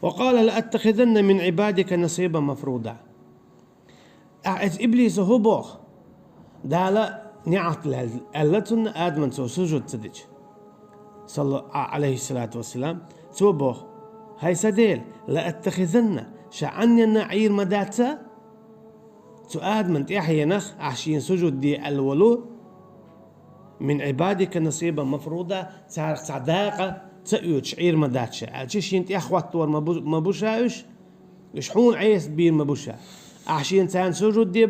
وقال لأتخذن من عبادك نصيبا مفروضا. إبليس هو بوخ دالا نعت لألتن آدم سو سجود تدج صلى الله عليه الصلاة والسلام سو بوخ هاي سديل لأتخذن شعني النعير مداتا تو آدم تيحيى نخ عشين سجود دي الولو من عبادك نصيبا مفروضا تعرق تعداقة تأيو تشعير مداتشا عشيش ينت أخوات طور مبوشاوش يشحون عيس بير مبوشا عشين تان سجود دي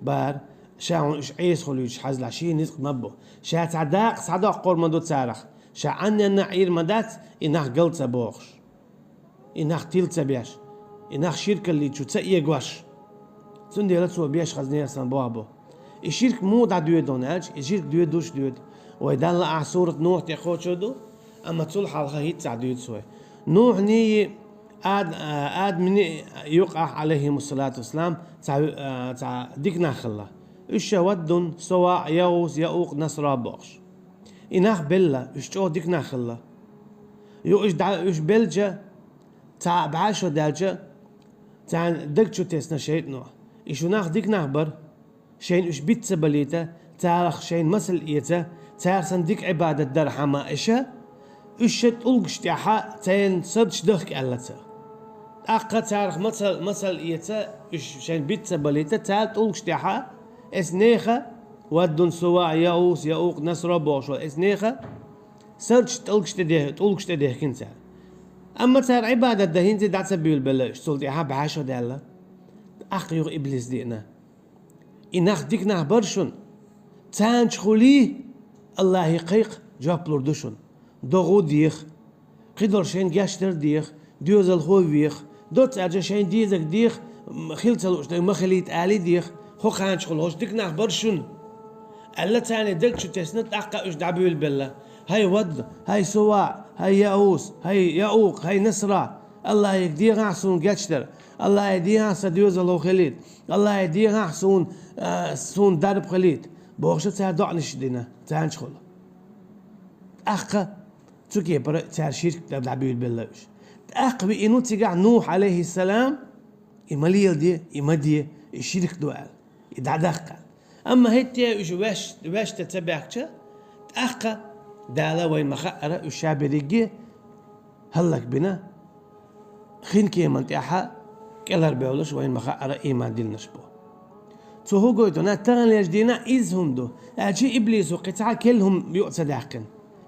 بار شاون عيس خلوش حزل عشين نزق مبو شا تعداق قور مدو تارخ شا عني النعير مدات إنخ قلت بوخش إنخ تيلت بياش إنخ شركة اللي جو تأيي قواش سندي لتسو بياش خزنير سن بوابو الشرك مو دا دويد دوناج الشرك دويد دوش دويد ويدان لا سورة نوح تيخوت شدو أما تول حلقة هي تعدويد سوي نوح ني آد من يقع عليهم الصلاة والسلام تع ديكنا خلا إيش ودن سواء يوز يأوق نصر بوخش إناخ بلا إيش تو ديكنا خلا يو إيش بلجا تع بعاشو دالجا تع دكتشو تسنا شيء نوح إيش ناخ ديكنا بر شين إيش بيت بليتا تعرف شين مسل إيتا تعرف صنديق عبادة درحمة إيشا إيش تلقش تاعها تين صدش دخك ألتا أقا تعرف مسل إيتا إيش شين بيت بليتا تعرف تلقش تاعها إسنيخة ودن سواء يأوس يأوق نصر بوش إسنيخة صدش تلقش تديه كنت أما تعرف عبادة دهين تدع سبيل بلاش صلتها بعاشو دالا أخيو إبليس دينا إنخ ديكنا برشون تانش خولي الله يقيق جاب لردشون دغو ديخ قدر شين جاشتر ديخ ديوز الخوفيخ دوت أجا شين ديزك ديخ خلتلوش ما خليت آلي ديخ خو خانش خلوش ديكنا برشون ألا تاني دلك شو تسنت أقا إش دعبي بالبلا هاي ود هاي سواء هاي يأوس هاي يأوق هاي نسرة الله يقدير عصون جاشتر الله يديها سديوز الله خليت الله يديها سون درب خليت بوخشة تعدعنش دينا تانش خل أخا تكي برا تار شرك دعبي بالله أخبي إنو تجع نوح عليه السلام إماليل دي إمادية الشرك دوال يدعدق أما هتيا إيش واش تتبعك أخا دالا وين مخأرة الشعب رجيه هلك بنا خين كيمان تاعها كلر بيولش وين مخأرة إيمان ديل نشبه تو هو قويتو تغن ليجدينا إزهم دو أجي إبليس وقتها كلهم يؤتداقن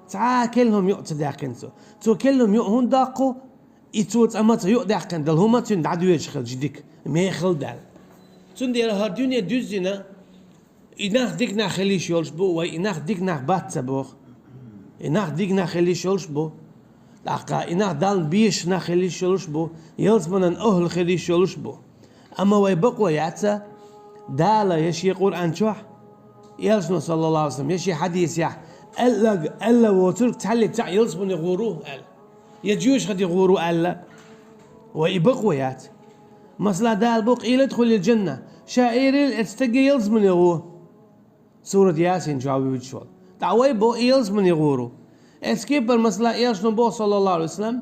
تعا كلهم يؤتداقن تو كلهم يؤهن داقو إتوت أمات يؤداقن دل هما تون دعدو يشخل جديك ميخل دال تون دير هاردونيا دوزينا إناخ ديكنا خليش يولش بو وإناخ ديكنا بات سبوخ إناخ ديكنا خليش يولش بو لقا إناخ دال بيش نخليش يولش بو يلزمن أن أهل خليش يولش بو أما ويبقوا يعتا دالا يشي قرآن شوح يلزمن صلى الله عليه وسلم يشي حديث يح ألا وترك تحلي تاع يلزمن يغوروه ألا يجوش خد يغوروا ألا ويبقوا يعت مثلا دال بوق إلى يدخل الجنة شائر استجي يلزمن يغوه سورة ياسين جاوي وجشول تعوي بو يلزمن يغوروا اسكيب المسلا ايش نبو صلى الله عليه وسلم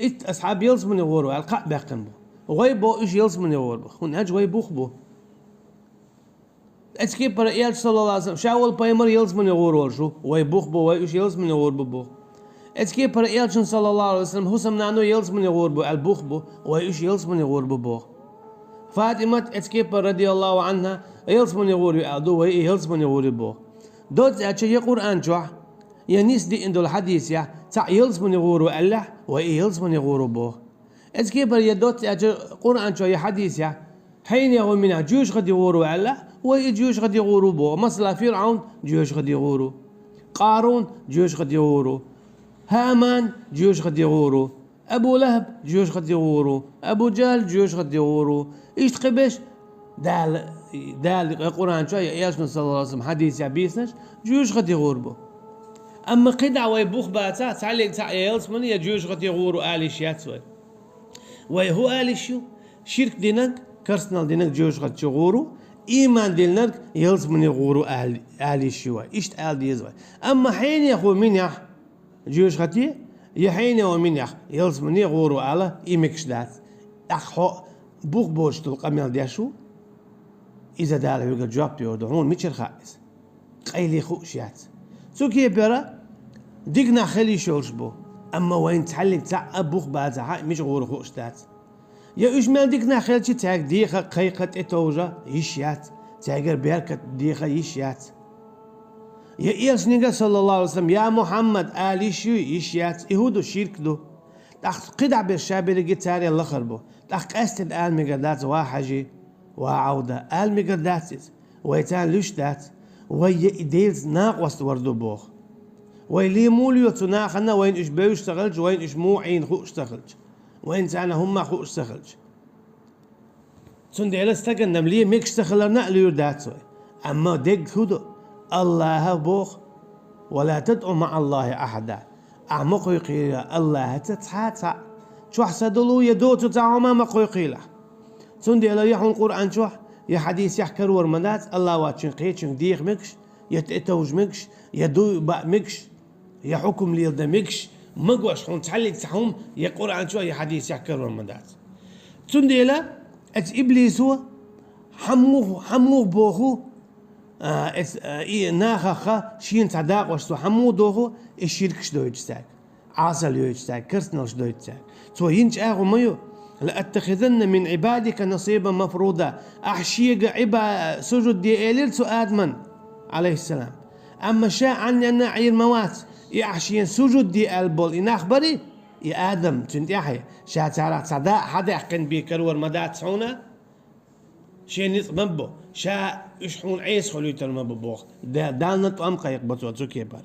ات اصحاب يلز من يغوروا القاء باقن بو غيبو ايش يلز من يغوروا هون اج غيبو خبو اسكيب ايش صلى الله عليه وسلم شاول بايمر يلز من يغوروا شو غيبو خبو ايش يلز من يغوروا بو اسكيب ايش صلى الله عليه وسلم هو سمنانو يلز من يغوروا البوخ بو وايش يلز من يغوروا بو فاطمه اسكيب رضي الله عنها يلز من يغوروا ادو وي يلز من يغوروا بو دوت اتشي قران جوح ينيس دي اندو الحديث يا تاع يلزمن يغوروا الله وإي يلزمن يغوروا بوه اسكيبر يدوت قرآن شو حديث يا حين يغور منها جيوش قد يغوروا الله وإي جيوش قد يغوروا بوه مثلا فرعون جيوش قد يغوروا قارون جيوش قد يغوروا هامان جيوش قد يغوروا أبو لهب جيوش قد يغوروا أبو جهل جيوش قد يغوروا إيش تقبش دال القرآن شو ياش صلى الله عليه وسلم حديث يا بيسنش جيوش قد يغور بوه أما قدع ويبوخ باتا تعلق تعيلس من يجوش قد يغوروا آلي شياتسوي وهو آلي شو شرك دينك كرسنال دينك جوش قد يغوروا إيمان دينك يلس من يغوروا آلي شو إيشت آل ديزوي أما حين يخو من يح جوش قد يحين ومن يخ يلز مني غورو على إيمكش دات أخو بوخ بوش تلقى ديشو إذا دار يقول جواب يودعون ميتش الخائز قيلي خوشيات سوكي برا ديقنا خلي شولش بو أما وين تحلق تاع بوخ بعدها مش غورو خوش دات يا إجمال ديقنا خلتي تاعك ديخة قيقة إتوجا يشيات تاجر بيركة ديخة يشيات يا إيرس نيجا صلى الله عليه وسلم يا محمد آلي شو يشيات يهودو شيرك دو تاخ قدع بالشابير جيتاري الله خربو تاخ قاست آل مقدات واحجي وعودة آل مقدات ويتان لشتات وي إديلز ناقوست وردو بوخ ويلي موليو تناخنا وين إش بيو اشتغلج وين إش مو عين خو اشتغلج وين تانا هم خو اشتغلج تندي لستكن نمليه ميك اشتغلنا ليو داتوي أما ديك هدو الله بوخ ولا تدعو مع الله أحدا أعمق يقيل الله تتحاتا شو حسدلو يدوتو تعوما مقو يقيله تندي لا يحون القرآن شو يا حديث يحكر ورمدات الله واتشن قيتشن ديخ مكش يتأتوج مكش يدو با مكش يا حكم ليل دا مكش مقوش خون تحلق تحوم يا قرآن شو يا حديث يحكر ورمدات تندي لا ات إبليسو حموه بوخو ناخخا شين تعداق وشتو حمو دوخو الشركش دويتشتاك عاصل يويتشتاك كرسنوش دويتشتاك تو ينش آغو ميو لأتخذن من عبادك نصيبا مفروضا أحشيق عبا سجد دي إليلتو آدمن عليه السلام أما شاء عني أن عير موات يحشين سجد دي البول إن أخبري يا آدم تنت يحيى شاء تعرف صداء حدا يحكن بيكرور مدات سعونا شيء نص مبو شاء يشحون عيس خلو يترمى ببوخ دالنا طعم قيق بطوة كيبر